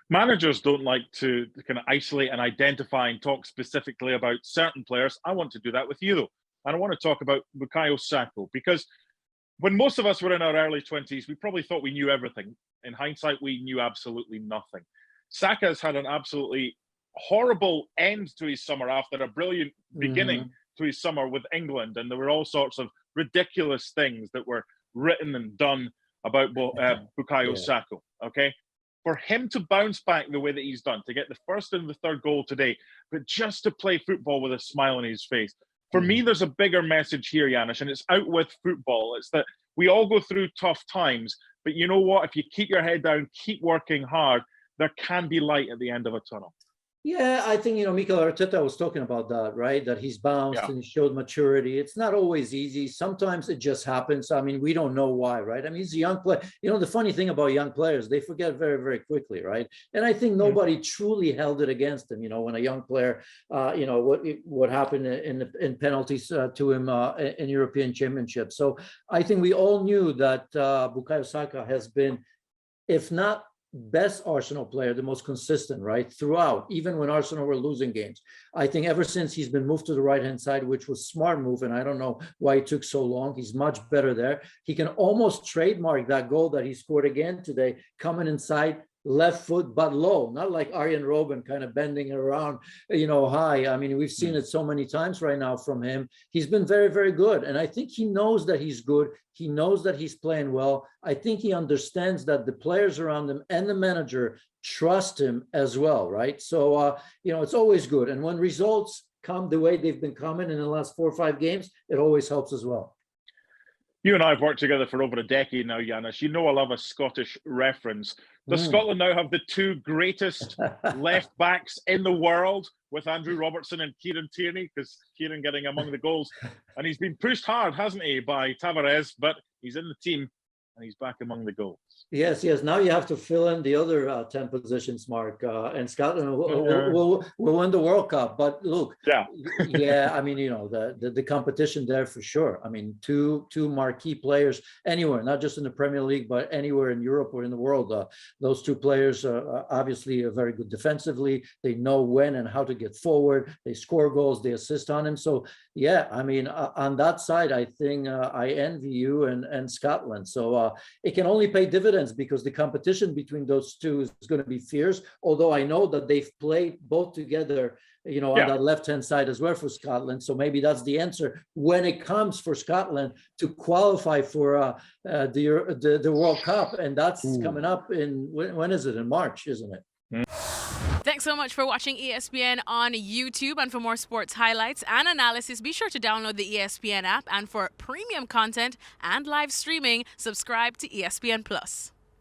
Managers don't like to kind of isolate and identify and talk specifically about certain players. I want to do that with you, though. And I want to talk about Bukayo Saka, because when most of us were in our early 20s, we probably thought we knew everything. In hindsight, we knew absolutely nothing. Saka has had an absolutely horrible end to his summer after a brilliant beginning to his summer with England. And there were all sorts of ridiculous things that were written and done about Bukayo Saka, okay? For him to bounce back the way that he's done, to get the first and the third goal today, but just to play football with a smile on his face. For me, there's a bigger message here, Janusz, and it's out with football. It's that we all go through tough times, but you know what? If you keep your head down, keep working hard, there can be light at the end of a tunnel. Yeah, I think, Mikel Arteta was talking about that, right? That he's bounced and he showed maturity. It's not always easy. Sometimes it just happens. I mean, we don't know why, right? I mean, he's a young player. The funny thing about young players, they forget very, very quickly, right? And I think nobody truly held it against him, when a young player, what happened in penalties to him in European Championship. So I think we all knew that Bukayo Saka has been, if not best Arsenal player, the most consistent, right, throughout, even when Arsenal were losing games. I think ever since he's been moved to the right-hand side, which was smart move, and I don't know why it took so long. He's much better there. He can almost trademark that goal that he scored again today, coming inside, left foot, but low, not like Arjen Robben kind of bending it around, high. I mean, we've seen it so many times right now from him. He's been very, very good. And I think he knows that he's good. He knows that he's playing well. I think he understands that the players around him and the manager trust him as well, right? So, it's always good. And when results come the way they've been coming in the last 4 or 5 games, it always helps as well. You and I have worked together for over a decade now, Janusz. You know I love a Scottish reference. Does Scotland now have the 2 greatest left backs in the world, with Andrew Robertson and Kieran Tierney? Because Kieran getting among the goals. And he's been pushed hard, hasn't he, by Tavares, but he's in the team and he's back among the goals. Yes. Now you have to fill in the other 10 positions, Mark. And Scotland will win the World Cup. But look, I mean, the competition there for sure. I mean, two marquee players anywhere, not just in the Premier League, but anywhere in Europe or in the world. Those 2 players obviously are very good defensively. They know when and how to get forward. They score goals. They assist on him. So, I mean, on that side, I think I envy you and Scotland. So it can only pay dividends, because the competition between those 2 is going to be fierce. Although I know that they've played both together, on that left-hand side as well for Scotland. So maybe that's the answer when it comes for Scotland to qualify for the World Cup. And that's coming up when is it? In March, isn't it? Thanks so much for watching ESPN on YouTube. And for more sports highlights and analysis, be sure to download the ESPN app. And for premium content and live streaming, subscribe to ESPN Plus.